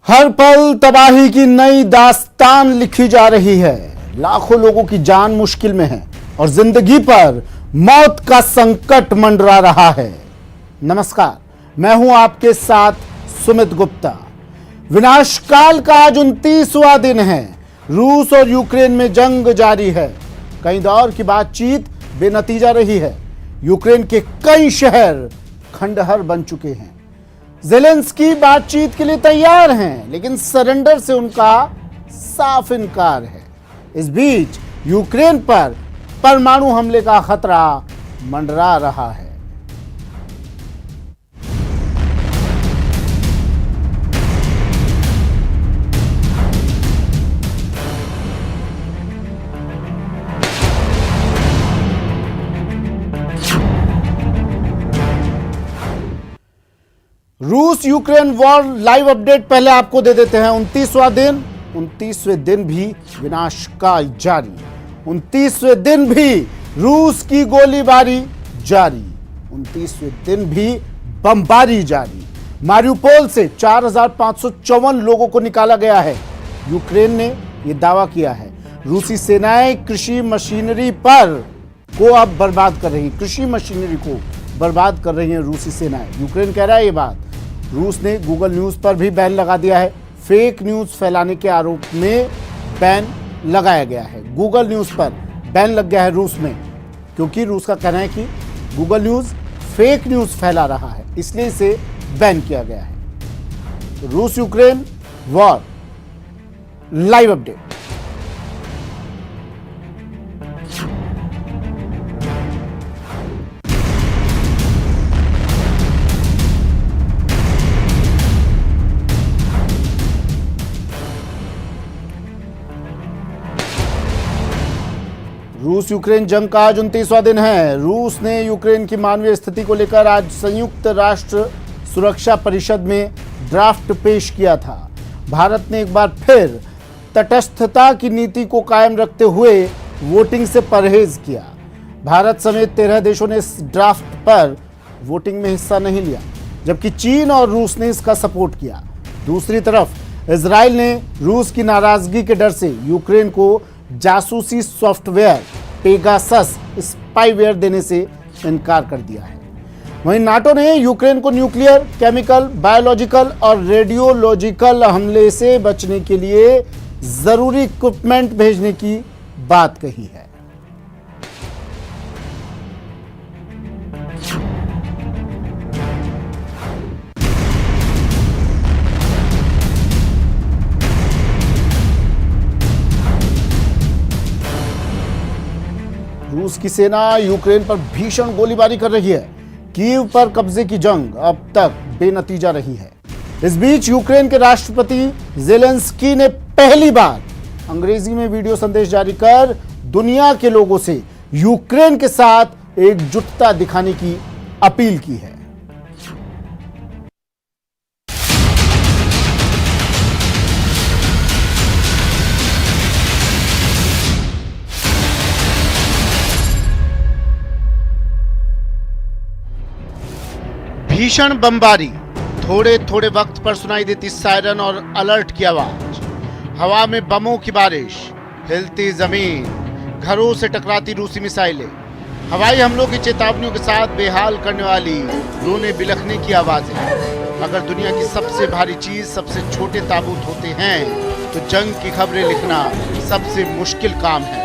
हर पल तबाही की नई दास्तान लिखी जा रही है। लाखों लोगों की जान मुश्किल में है और जिंदगी पर मौत का संकट मंडरा रहा है। नमस्कार, मैं हूं आपके साथ सुमित गुप्ता। विनाशकाल का आज 29वां दिन है। रूस और यूक्रेन में जंग जारी है। कई दौर की बातचीत बेनतीजा रही है। यूक्रेन के कई शहर खंडहर बन चुके हैं। ज़ेलेंस्की बातचीत के लिए तैयार हैं, लेकिन सरेंडर से उनका साफ इनकार है। इस बीच यूक्रेन पर परमाणु हमले का खतरा मंडरा रहा है। रूस यूक्रेन वॉर लाइव अपडेट पहले आपको दे देते हैं। 29वें दिन भी विनाशकाल जारी। 29वें दिन भी रूस की गोलीबारी जारी। 29वें दिन भी बमबारी जारी। मारियुपोल से 4,554 लोगों को निकाला गया है। यूक्रेन ने यह दावा किया है। रूसी सेनाएं कृषि मशीनरी को अब बर्बाद कर रही, कृषि मशीनरी को बर्बाद कर रही हैं रूसी सेनाएं। यूक्रेन कह रहा है ये बात। रूस ने गूगल न्यूज़ पर भी बैन लगा दिया है। फेक न्यूज़ फैलाने के आरोप में बैन लगाया गया है। गूगल न्यूज़ पर बैन लग गया है रूस में, क्योंकि रूस का कहना है कि गूगल न्यूज़ फेक न्यूज़ फैला रहा है, इसलिए इसे बैन किया गया है। तो रूस यूक्रेन वॉर लाइव अपडेट। रूस यूक्रेन जंग का आज 29वां दिन है। रूस ने यूक्रेन की मानवीय स्थिति को लेकर आज संयुक्त राष्ट्र सुरक्षा परिषद में ड्राफ्ट पेश किया था। भारत ने एक बार फिर तटस्थता की नीति को कायम रखते हुए वोटिंग से परहेज किया। भारत समेत 13 देशों ने इस ड्राफ्ट पर वोटिंग में हिस्सा नहीं लिया, जबकि चीन और रूस ने इसका सपोर्ट किया। दूसरी तरफ इजराइल ने रूस की नाराजगी के डर से यूक्रेन को जासूसी सॉफ्टवेयर पेगासस स्पाईवेयर देने से इनकार कर दिया है। वहीं नाटो ने यूक्रेन को न्यूक्लियर, केमिकल, बायोलॉजिकल और रेडियोलॉजिकल हमले से बचने के लिए जरूरी इक्विपमेंट भेजने की बात कही है। रूस की सेना यूक्रेन पर भीषण गोलीबारी कर रही है। कीव पर कब्जे की जंग अब तक बेनतीजा रही है। इस बीच यूक्रेन के राष्ट्रपति ज़ेलेंस्की ने पहली बार अंग्रेजी में वीडियो संदेश जारी कर दुनिया के लोगों से यूक्रेन के साथ एकजुटता दिखाने की अपील की है। भीषण बमबारी, थोड़े थोड़े वक्त पर सुनाई देती सायरन और अलर्ट की आवाज, हवा में बमों की बारिश, हिलती जमीन, घरों से टकराती रूसी मिसाइलें, हवाई हमलों की चेतावनियों के साथ बेहाल करने वाली रोने बिलखने की आवाजें। अगर दुनिया की सबसे भारी चीज सबसे छोटे ताबूत होते हैं, तो जंग की खबरें लिखना सबसे मुश्किल काम है।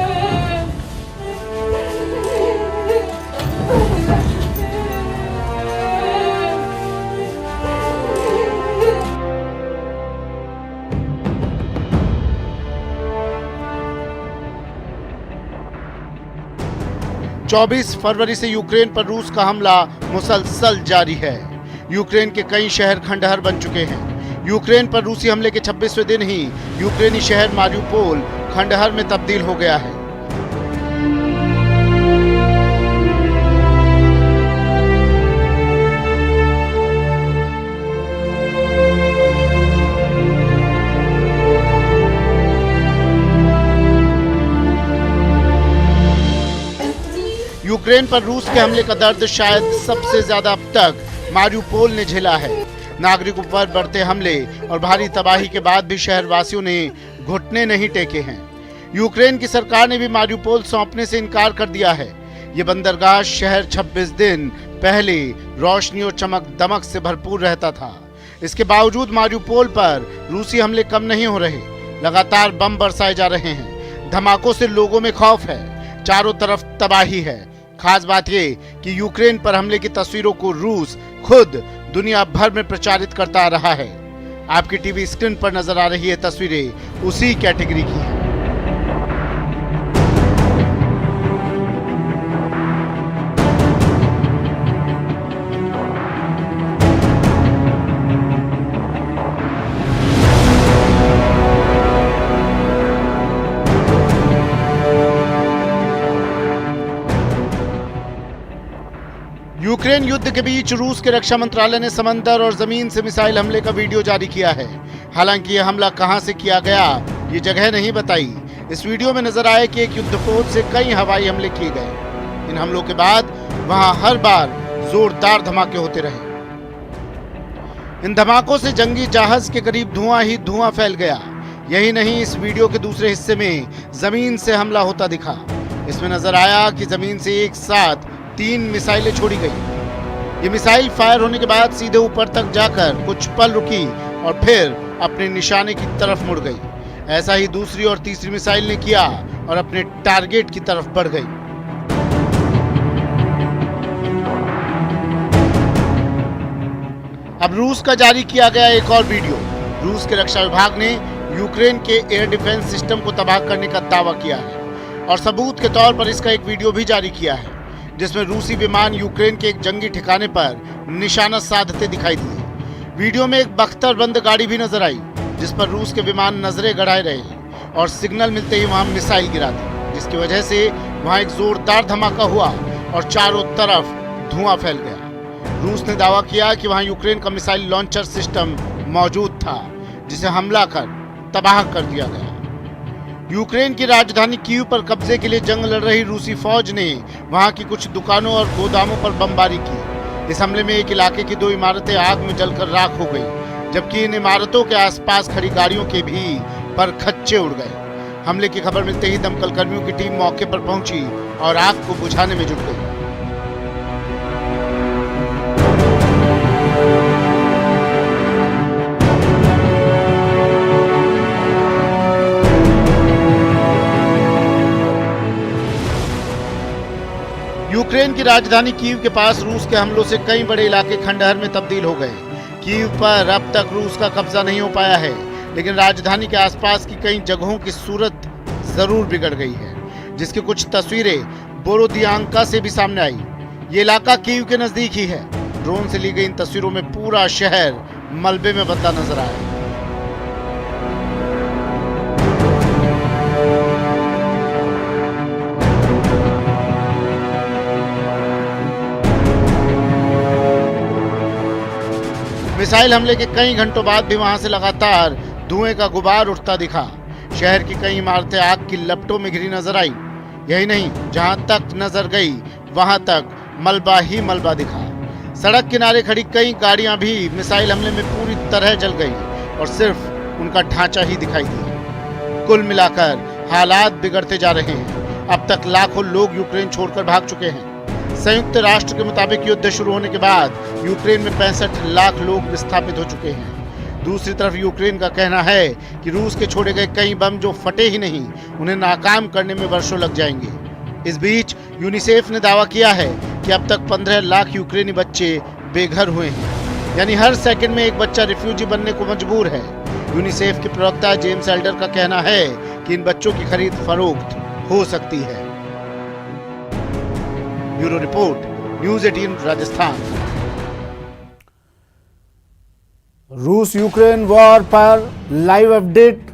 24 फरवरी से यूक्रेन पर रूस का हमला मुसलसल जारी है। यूक्रेन के कई शहर खंडहर बन चुके हैं। यूक्रेन पर रूसी हमले के 26वें दिन ही यूक्रेनी शहर मारियुपोल खंडहर में तब्दील हो गया है। यूक्रेन पर रूस के हमले का दर्द शायद सबसे ज्यादा अब तक मारियुपोल ने झेला है। नागरिकों पर बढ़ते हमले और भारी तबाही के बाद भी शहरवासियों ने घुटने नहीं टेके हैं। यूक्रेन की सरकार ने भी मारियुपोल सौंपने से इनकार कर दिया है। ये बंदरगाह शहर 26 दिन पहले रोशनी और चमक दमक से भरपूर रहता था। इसके बावजूद मारियुपोल पर रूसी हमले कम नहीं हो रहे। लगातार बम बरसाए जा रहे हैं। धमाकों से लोगों में खौफ है। चारों तरफ तबाही है। खास बात ये कि यूक्रेन पर हमले की तस्वीरों को रूस खुद दुनिया भर में प्रचारित करता आ रहा है। आपकी टीवी स्क्रीन पर नजर आ रही है तस्वीरें उसी कैटेगरी की हैं। यूक्रेन युद्ध के बीच रूस के रक्षा मंत्रालय ने समंदर और जमीन से मिसाइल हमले का वीडियो जारी किया है। हालांकि यह हमला कहां से किया गया ये जगह नहीं बताई। इस वीडियो में नजर आया कि एक युद्धपोत से कई हवाई हमले किए गए। इन हमलों के बाद वहां हर बार जोरदार धमाके होते रहे। इन धमाकों से जंगी जहाज के करीब धुआं ही धुआं फैल गया। यही नहीं, इस वीडियो के दूसरे हिस्से में जमीन से हमला होता दिखा। इसमें नजर आया कि जमीन से एक साथ 3 मिसाइलें छोड़ी गई। ये मिसाइल फायर होने के बाद सीधे ऊपर तक जाकर कुछ पल रुकी और फिर अपने निशाने की तरफ मुड़ गई। ऐसा ही दूसरी और तीसरी मिसाइल ने किया और अपने टारगेट की तरफ बढ़ गई। अब रूस का जारी किया गया एक और वीडियो। रूस के रक्षा विभाग ने यूक्रेन के एयर डिफेंस सिस्टम को तबाह करने का दावा किया है और सबूत के तौर पर इसका एक वीडियो भी जारी किया है, जिसमें रूसी विमान यूक्रेन के एक जंगी ठिकाने पर निशाना साधते दिखाई दिए। वीडियो में एक बख्तरबंद गाड़ी भी नजर आई, जिस पर रूस के विमान नजरें गड़ाए रहे और सिग्नल मिलते ही वहां मिसाइल गिरा दी, जिसकी वजह से वहां एक जोरदार धमाका हुआ और चारों तरफ धुआं फैल गया। रूस ने दावा किया कि वहां यूक्रेन का मिसाइल लॉन्चर सिस्टम मौजूद था, जिसे हमला कर तबाह कर दिया गया। यूक्रेन की राजधानी कीव पर कब्जे के लिए जंग लड़ रही रूसी फौज ने वहां की कुछ दुकानों और गोदामों पर बमबारी की। इस हमले में एक इलाके की 2 इमारतें आग में जलकर राख हो गई, जबकि इन इमारतों के आसपास खड़ी गाड़ियों के भी पर खच्चे उड़ गए। हमले की खबर मिलते ही दमकल कर्मियों की टीम मौके पर पहुंची और आग को बुझाने में जुट गई। यूक्रेन की राजधानी कीव के पास रूस के हमलों से कई बड़े इलाके खंडहर में तब्दील हो गए। कीव पर अब तक रूस का कब्जा नहीं हो पाया है, लेकिन राजधानी के आसपास की कई जगहों की सूरत जरूर बिगड़ गई है, जिसकी कुछ तस्वीरें बोरोदियांका से भी सामने आई। ये इलाका कीव के नजदीक ही है। ड्रोन से ली गई इन तस्वीरों में पूरा शहर मलबे में बदला नजर आया। मिसाइल हमले के कई घंटों बाद भी वहां से लगातार धुएं का गुबार उठता दिखा। शहर की कई इमारतें आग की लपटों में घिरी नजर आई। यही नहीं, जहां तक नजर गई वहां तक मलबा ही मलबा दिखा। सड़क किनारे खड़ी कई गाड़ियां भी मिसाइल हमले में पूरी तरह जल गई और सिर्फ उनका ढांचा ही दिखाई दिया। कुल मिलाकर हालात बिगड़ते जा रहे हैं। अब तक लाखों लोग यूक्रेन छोड़कर भाग चुके हैं। संयुक्त राष्ट्र के मुताबिक युद्ध शुरू होने के बाद यूक्रेन में 65 लाख लोग विस्थापित हो चुके हैं। दूसरी तरफ यूक्रेन का कहना है कि रूस के छोड़े गए कई बम जो फटे ही नहीं, उन्हें नाकाम करने में वर्षों लग जाएंगे। इस बीच यूनिसेफ ने दावा किया है कि अब तक 15 लाख यूक्रेनी बच्चे बेघर हुए हैं, यानी हर सेकंड में एक बच्चा रिफ्यूजी बनने को मजबूर है। यूनिसेफ के प्रवक्ता जेम्स एल्डर का कहना है कि इन बच्चों की खरीद फरोख्त हो सकती है। Bureau report, news 18 Rajasthan. रूस यूक्रेन वॉर पर लाइव अपडेट।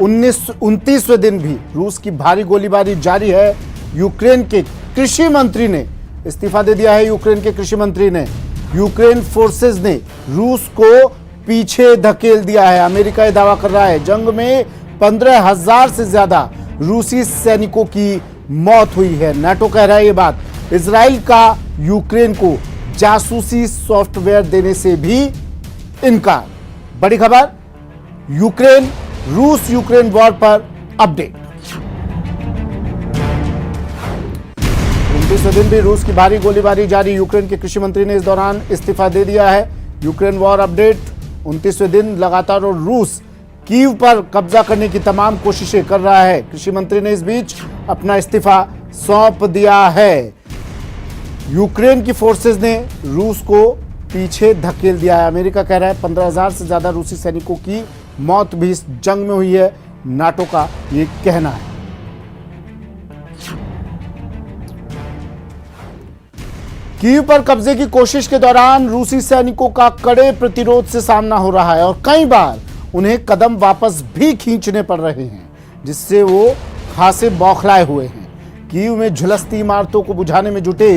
29वें दिन भी रूस की भारी गोलीबारी जारी है। यूक्रेन के कृषि मंत्री ने इस्तीफा दे दिया है। यूक्रेन के कृषि मंत्री ने, यूक्रेन फोर्सेस ने रूस को पीछे धकेल दिया है। अमेरिका यह दावा कर रहा है जंग में 15,000 से ज्यादा रूसी सैनिकों की मौत हुई है। नाटो कह रहा है ये बात। इजराइल का यूक्रेन को जासूसी सॉफ्टवेयर देने से भी इनकार। बड़ी खबर, यूक्रेन रूस यूक्रेन वॉर पर अपडेट। 29वें दिन भी रूस की भारी गोलीबारी जारी। यूक्रेन के कृषि मंत्री ने इस दौरान इस्तीफा दे दिया है। यूक्रेन वॉर अपडेट, 29वें दिन लगातार और रूस कीव पर कब्जा करने की तमाम कोशिशें कर रहा है। कृषि मंत्री ने इस बीच अपना इस्तीफा सौंप दिया है। यूक्रेन की फोर्सेस ने रूस को पीछे धकेल दिया है। अमेरिका कह रहा है 15,000 से ज्यादा रूसी सैनिकों की मौत भी इस जंग में हुई है, नाटो का ये कहना है। कीव पर कब्जे की कोशिश के दौरान रूसी सैनिकों का कड़े प्रतिरोध से सामना हो रहा है और कई बार उन्हें कदम वापस भी खींचने पड़ रहे हैं, जिससे वो खासे बौखलाए हुए हैं। कीव में झुलसती इमारतों को बुझाने में जुटे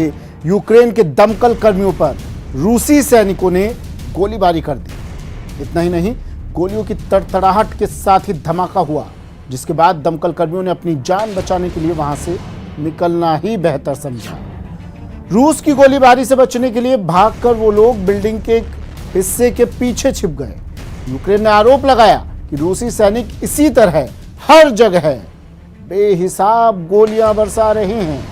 यूक्रेन के दमकल कर्मियों पर रूसी सैनिकों ने गोलीबारी कर दी। इतना ही नहीं, गोलियों की तड़तड़ाहट के साथ ही धमाका हुआ, जिसके बाद दमकल कर्मियों ने अपनी जान बचाने के लिए वहां से निकलना ही बेहतर समझा। रूस की गोलीबारी से बचने के लिए भागकर वो लोग बिल्डिंग के एक हिस्से के पीछे छिप गए। यूक्रेन ने आरोप लगाया कि रूसी सैनिक इसी तरह हर जगह बेहिसाब गोलियां बरसा रहे हैं।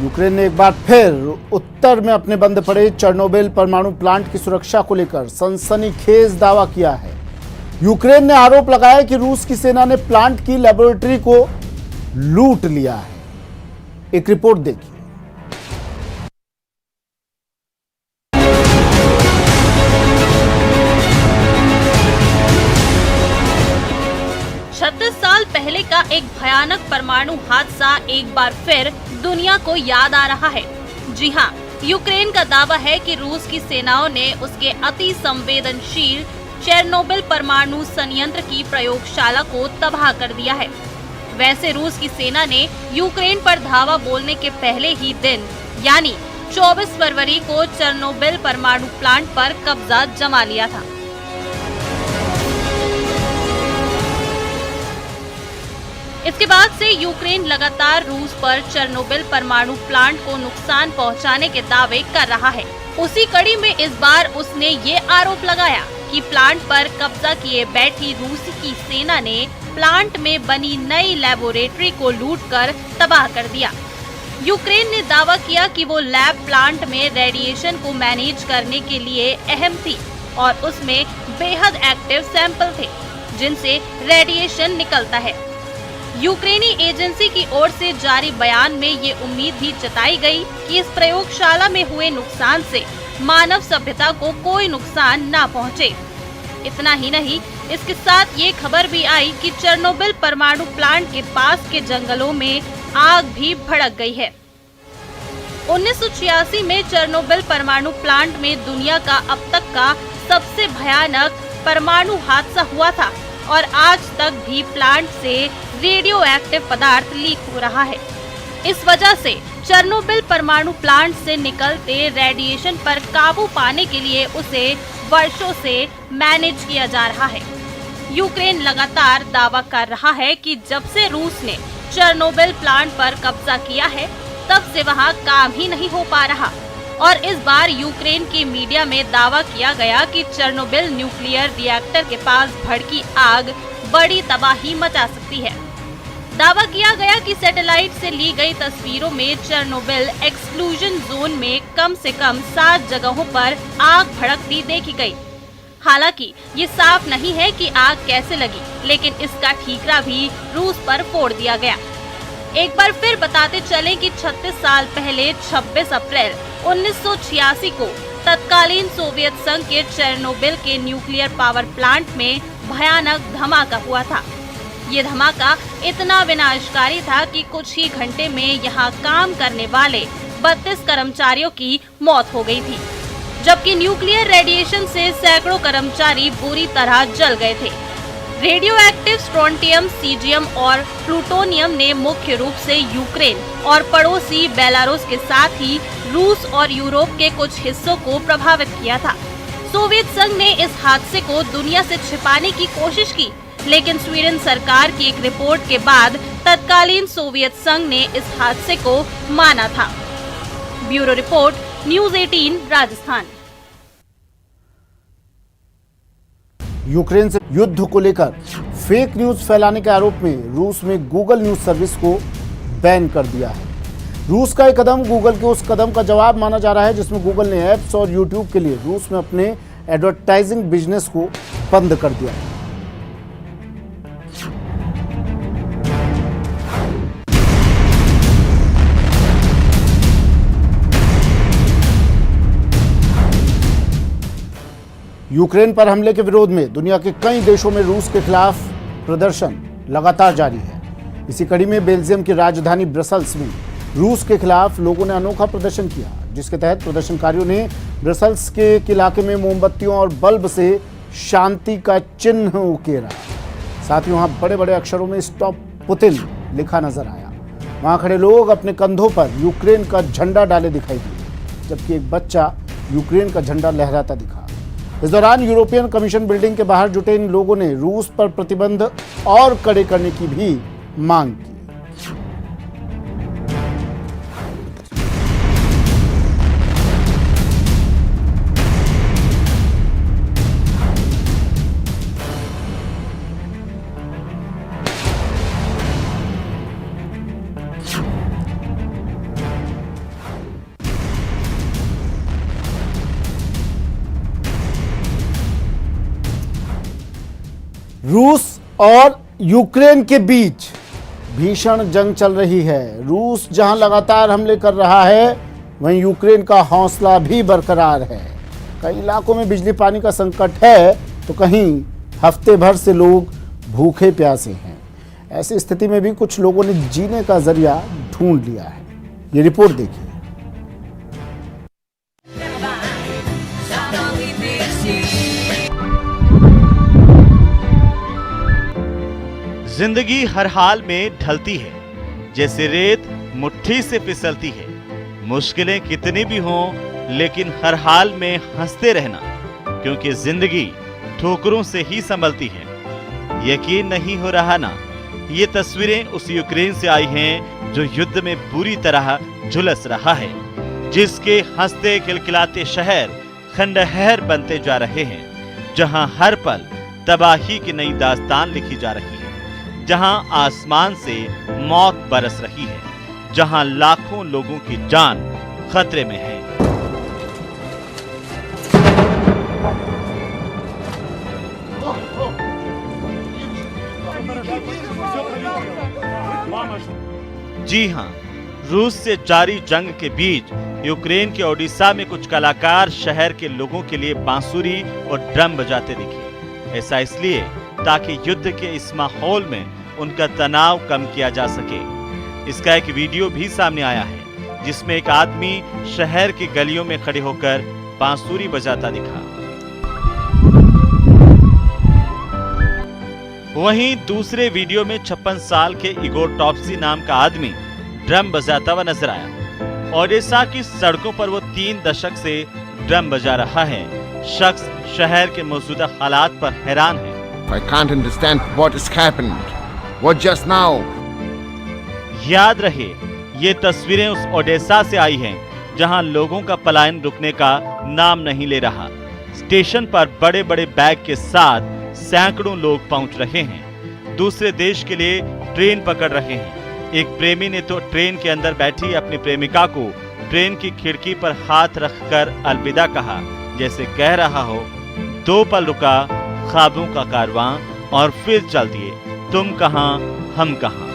यूक्रेन ने एक बार फिर उत्तर में अपने बंद पड़े चेर्नोबिल परमाणु प्लांट की सुरक्षा को लेकर सनसनीखेज दावा किया है। यूक्रेन ने आरोप लगाया कि रूस की सेना ने प्लांट की लेबोरेटरी को लूट लिया है। एक रिपोर्ट देखिए। 36 साल पहले का एक भयानक परमाणु हादसा एक बार फिर दुनिया को याद आ रहा है। जी हाँ, यूक्रेन का दावा है कि रूस की सेनाओं ने उसके अति संवेदनशील चेर्नोबिल परमाणु संयंत्र की प्रयोगशाला को तबाह कर दिया है। वैसे रूस की सेना ने यूक्रेन पर धावा बोलने के पहले ही दिन यानी 24 फरवरी को चेर्नोबिल परमाणु प्लांट पर कब्जा जमा लिया था। इसके बाद से यूक्रेन लगातार रूस पर चेर्नोबिल परमाणु प्लांट को नुकसान पहुंचाने के दावे कर रहा है। उसी कड़ी में इस बार उसने ये आरोप लगाया कि प्लांट पर कब्जा किए बैठी रूस की सेना ने प्लांट में बनी नई लेबोरेटरी को लूटकर तबाह कर दिया। यूक्रेन ने दावा किया कि वो लैब प्लांट में रेडिएशन को मैनेज करने के लिए अहम थी और उसमें बेहद एक्टिव सैंपल थे जिनसे रेडिएशन निकलता है। यूक्रेनी एजेंसी की ओर से जारी बयान में ये उम्मीद भी जताई गई कि इस प्रयोगशाला में हुए नुकसान से मानव सभ्यता को कोई नुकसान ना पहुंचे। इतना ही नहीं, इसके साथ ये खबर भी आई कि चेर्नोबिल परमाणु प्लांट के पास के जंगलों में आग भी भड़क गई है। 1986 में चेर्नोबिल परमाणु प्लांट में दुनिया का अब तक का सबसे भयानक परमाणु हादसा हुआ था और आज तक भी प्लांट से रेडियो एक्टिव पदार्थ लीक हो रहा है। इस वजह से चेर्नोबिल परमाणु प्लांट से निकलते रेडिएशन पर काबू पाने के लिए उसे वर्षों से मैनेज किया जा रहा है। यूक्रेन लगातार दावा कर रहा है कि जब से रूस ने चेर्नोबिल प्लांट पर कब्जा किया है तब से वहां काम ही नहीं हो पा रहा और इस बार यूक्रेन की मीडिया में दावा किया गया कि चेर्नोबिल न्यूक्लियर रिएक्टर के पास भड़की आग बड़ी तबाही मचा सकती है। दावा किया गया कि सैटेलाइट से ली गई तस्वीरों में चेर्नोबिल एक्सक्लूजन जोन में कम से कम 7 जगहों पर आग भड़कती देखी गई। हालांकि ये साफ नहीं है कि आग कैसे लगी, लेकिन इसका ठीकरा भी रूस पर फोड़ दिया गया। एक बार फिर बताते चलें कि 36 साल पहले 26 अप्रैल 1986 को तत्कालीन सोवियत संघ के चेर्नोबिल के न्यूक्लियर पावर प्लांट में भयानक धमाका हुआ था। ये धमाका इतना विनाशकारी था कि कुछ ही घंटे में यहाँ काम करने वाले 32 कर्मचारियों की मौत हो गई थी, जबकि न्यूक्लियर रेडिएशन से सैकड़ों कर्मचारी बुरी तरह जल गए थे। रेडियो एक्टिव स्ट्रोंटियम, सीजियम और प्लूटोनियम ने मुख्य रूप से यूक्रेन और पड़ोसी बेलारूस के साथ ही रूस और यूरोप के कुछ हिस्सों को प्रभावित किया था। सोवियत संघ ने इस हादसे को दुनिया से छिपाने की कोशिश की, लेकिन स्वीडन सरकार की एक रिपोर्ट के बाद तत्कालीन सोवियत संघ ने इस हादसे को माना था। Bureau report, news 18 Rajasthan. Ukraine से युद्ध को लेकर फेक न्यूज फैलाने के आरोप में रूस में गूगल न्यूज सर्विस को बैन कर दिया है। रूस का ये कदम गूगल के उस कदम का जवाब माना जा रहा है जिसमें गूगल ने एप्स और यूट्यूब के लिए रूस में अपने एडवर्टाइजिंग बिजनेस को बंद कर दिया है। यूक्रेन पर हमले के विरोध में दुनिया के कई देशों में रूस के खिलाफ प्रदर्शन लगातार जारी है। इसी कड़ी में बेल्जियम की राजधानी ब्रसल्स में रूस के खिलाफ लोगों ने अनोखा प्रदर्शन किया, जिसके तहत प्रदर्शनकारियों ने ब्रसल्स के एक इलाके में मोमबत्तियों और बल्ब से शांति का चिन्ह उकेरा। साथ ही वहां बड़े बड़े अक्षरों में स्टॉप पुतिन लिखा नजर आया। वहां खड़े लोग अपने कंधों पर यूक्रेन का झंडा डाले दिखाई दिए, जबकि एक बच्चा यूक्रेन का झंडा लहराता दिखा। इस दौरान यूरोपियन कमीशन बिल्डिंग के बाहर जुटे इन लोगों ने रूस पर प्रतिबंध और कड़े करने की भी मांग की। रूस और यूक्रेन के बीच भीषण जंग चल रही है। रूस जहां लगातार हमले कर रहा है, वहीं यूक्रेन का हौसला भी बरकरार है। कई इलाकों में बिजली पानी का संकट है, तो कहीं हफ्ते भर से लोग भूखे प्यासे हैं। ऐसी स्थिति में भी कुछ लोगों ने जीने का जरिया ढूंढ लिया है। ये रिपोर्ट देखिए। जिंदगी हर हाल में ढलती है, जैसे रेत मुट्ठी से फिसलती है। मुश्किलें कितनी भी हों, लेकिन हर हाल में हंसते रहना, क्योंकि जिंदगी ठोकरों से ही संभलती है। यकीन नहीं हो रहा ना, ये तस्वीरें उस यूक्रेन से आई हैं जो युद्ध में बुरी तरह झुलस रहा है, जिसके हंसते खिलखिलाते शहर खंडहर बनते जा रहे हैं, जहां हर पल तबाही की नई दास्तान लिखी जा रही है, जहां आसमान से मौत बरस रही है, जहां लाखों लोगों की जान खतरे में है। जी हां, रूस से जारी जंग के बीच यूक्रेन के ओडिशा में कुछ कलाकार शहर के लोगों के लिए बांसुरी और ड्रम बजाते दिखे। ऐसा इसलिए ताकि युद्ध के इस माहौल में उनका तनाव कम किया जा सके। इसका एक वीडियो भी सामने आया है, जिसमें एक आदमी शहर की गलियों में खड़े होकर बांसुरी बजाता दिखा। वहीं दूसरे वीडियो में 56 साल के इगोर टॉप्सी नाम का आदमी ड्रम बजाता हुआ नजर आया। ओडिशा की सड़कों पर वो 3 दशक से ड्रम बजा रहा है। शख्स शहर के मौजूदा हालात पर हैरान है। I can't understand what has happened. What just now? याद रहे, ये तस्वीरें उस ओडेसा से आई हैं, जहां लोगों का पलायन रुकने का नाम नहीं ले रहा। स्टेशन पर बड़े बड़े बैग के साथ सैकड़ों लोग पहुंच रहे हैं, दूसरे देश के लिए ट्रेन पकड़ रहे हैं। एक प्रेमी ने तो ट्रेन के अंदर बैठी अपनी प्रेमिका को ट्रेन की खिड़की पर हाथ रखकर अलविदा कहा, जैसे कह रहा हो, 2 पल रुका ख्वाबों का कारवां और फिर चल दिए, तुम कहां हम कहां।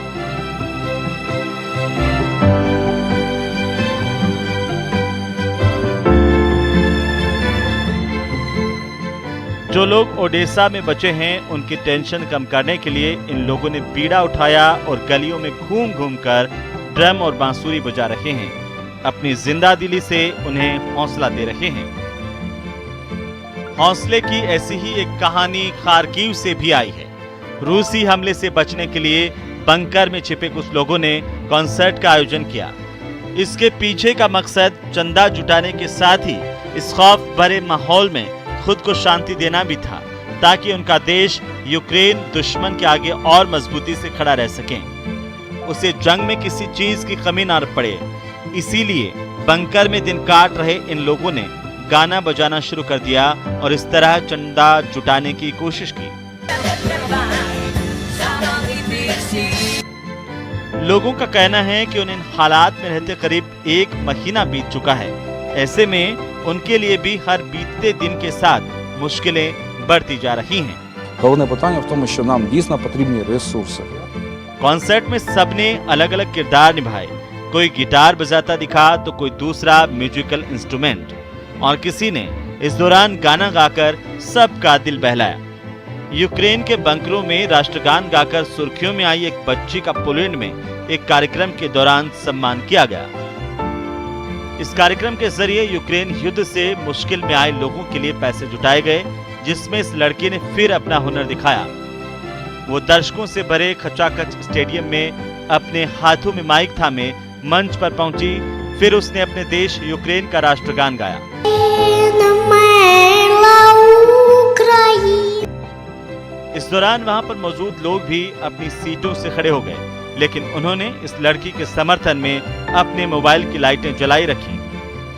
जो लोग ओडिशा में बचे हैं, उनकी टेंशन कम करने के लिए इन लोगों ने बीड़ा उठाया और गलियों में घूम घूम कर ड्रम और बांसुरी बजा रहे हैं। अपनी जिंदा दिली से उन्हें हौसला दे रहे हैं। हौसले की ऐसी ही एक कहानी खार्किव से भी आई है। रूसी हमले से बचने के लिए बंकर में छिपे कुछ लोगों ने कॉन्सर्ट का आयोजन किया। इसके पीछे का मकसद चंदा जुटाने के साथ ही इस खौफ भरे माहौल में खुद को शांति देना भी था, ताकि उनका देश यूक्रेन दुश्मन के आगे और मजबूती से खड़ा रह सके, उसे जंग में किसी चीज की कमी ना पड़े। इसीलिए बंकर में दिन काट रहे इन लोगों ने गाना बजाना शुरू कर दिया और इस तरह चंदा जुटाने की कोशिश की। लोगों का कहना है कि उन्हें हालात में रहते करीब 1 महीना बीत चुका है। ऐसे में उनके लिए भी हर बीतते दिन के साथ मुश्किलें बढ़ती जा रही हैं। Головне питання в тому, що нам дійсно потрібні ресурси. कॉन्सर्ट में सबने अलग अलग किरदार निभाए। कोई गिटार बजाता दिखा तो कोई दूसरा म्यूजिकल इंस्ट्रूमेंट, और किसी ने इस दौरान गाना गाकर सबका दिल बहलाया। यूक्रेन के बंकरों में राष्ट्रगान गाकर सुर्खियों में आई एक बच्ची का पोलैंड में एक कार्यक्रम के दौरान सम्मान किया गया। इस कार्यक्रम के जरिए यूक्रेन युद्ध से मुश्किल में आए लोगों के लिए पैसे जुटाए गए, जिसमें इस लड़की ने फिर अपना हुनर दिखाया। वो दर्शकों से भरे खचाखच स्टेडियम में अपने हाथों में माइक थामे मंच पर पहुंची। फिर उसने अपने देश यूक्रेन का राष्ट्रगान गाया। इस दौरान वहां पर मौजूद लोग भी अपनी सीटों से खड़े हो गए, लेकिन उन्होंने इस लड़की के समर्थन में अपने मोबाइल की लाइटें जलाई रखी।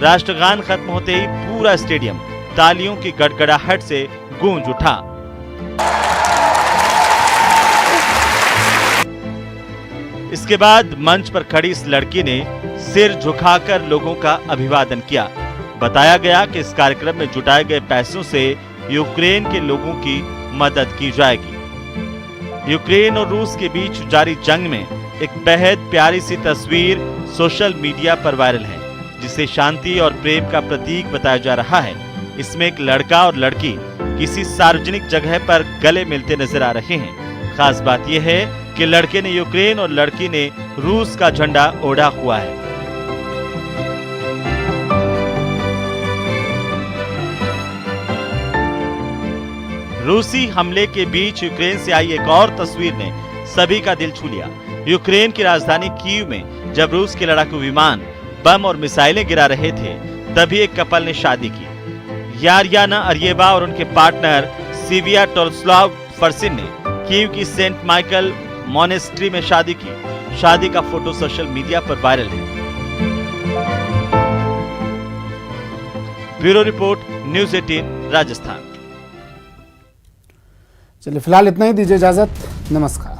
राष्ट्रगान खत्म होते ही पूरा स्टेडियम तालियों की गड़गड़ाहट से गूंज उठा। इसके बाद मंच पर खड़ी इस लड़की ने सिर झुकाकर लोगों का अभिवादन किया। बताया गया कि इस कार्यक्रम में जुटाए गए पैसों से यूक्रेन के लोगों की मदद की जाएगी। यूक्रेन और रूस के बीच जारी जंग में एक बेहद प्यारी सी तस्वीर सोशल मीडिया पर वायरल है, जिसे शांति और प्रेम का प्रतीक बताया जा रहा है। इसमें एक लड़का और लड़की किसी सार्वजनिक जगह पर गले मिलते नजर आ रहे हैं। खास बात यह है कि लड़के ने यूक्रेन और लड़की ने रूस का झंडा ओढ़ा हुआ है। रूसी हमले के बीच यूक्रेन से आई एक और तस्वीर ने सभी का दिल छू लिया। यूक्रेन की राजधानी कीव में जब रूस के लड़ाकू विमान बम और मिसाइलें गिरा रहे थे, तभी एक कपल ने शादी की। यारियाना अरिएवा और उनके पार्टनर सिविया टोल्स्लाव फर्सिन ने कीव की सेंट माइकल मॉनेस्ट्री में शादी की। शादी का फोटो सोशल मीडिया पर वायरल है। Bureau report, news 18 Rajasthan. चलिए फिलहाल इतना ही, दीजिए इजाजत, नमस्कार।